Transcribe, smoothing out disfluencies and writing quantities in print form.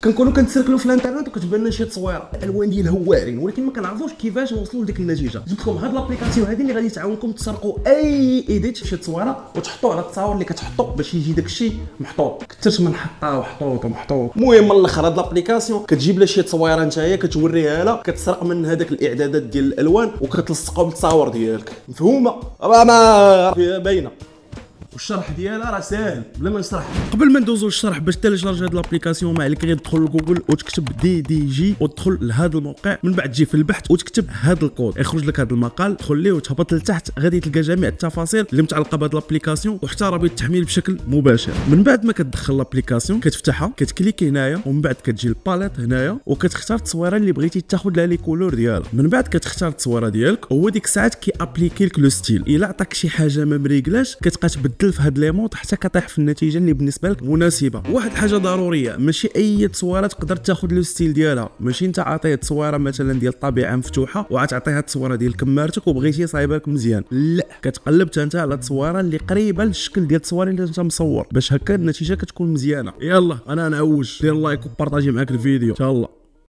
كنكونوا كنتسركلوا في الانترنت وكتبان لنا شي تصويره الالوان ديالها واعرين، ولكن ما كنعرفوش كيفاش نوصلوا لديك النتيجه. جبت لكم هاد لابليكاسيون هذه اللي غادي تعاونكم تسرقوا اي ايديت شي تصويره وتحطوه على التصاور اللي كتحطوا باش يجي داك الشيء محطوط، كثرت من حطاه وحطوط ومحطوط. المهم من الاخر هاد لابليكاسيون كتجيب لها شي تصويره نتايا كتوريها لها، كتسرق من هذاك الاعدادات ديال الالوان وكتلصقها بالتصاور ديالك. مفهومه؟ راه ما باينه. والشرح ديالها راه ساهل بلا ما نشرح. قبل ما ندوزو للشرح، باش تيليشارجي هاد لابليكاسيون ما عليك غير تدخل لجوجل وتكتب DDG وتدخل لهذا الموقع، من بعد تجي في البحث وتكتب هذا الكود، يخرج لك هذا المقال، تدخل ليه وتهبط لتحت، غادي تلقى جميع التفاصيل اللي متعلقه بهاد لابليكاسيون وحتى رابط التحميل بشكل مباشر. من بعد ما كتدخل لابليكاسيون كتفتحها، كتكليكي هنايا ومن بعد كتجي الباليت هنايا وكتختار التصويره اللي بغيتي تاخذ لها لي كولور ديالها. من بعد كتختار التصويره ديالك وهو ديك الساعات كيابليكي لك لو ستيل. الا عطاك شي حاجه ما مريقلاش كتبقى تبدل في هاد لي مود حتى كطيح في النتيجه اللي بالنسبه لك مناسبه. واحد الحاجه ضروريه، ماشي اي تصويره تقدر تاخذ لو ستيل ديالها، ماشي انت عاطيه تصويره مثلا ديال الطبيعه مفتوحه وعتعطيها التصويره ديال كمارتك وبغيتي صايبه لك مزيان، لا، كتقلب انت على التصويره اللي قريبه للشكل ديال التصويره اللي انت مصور باش هكا النتيجه كتكون مزيانه. يلا انا نعوج، دير لايك وبارطاجي معاك الفيديو ان شاء الله.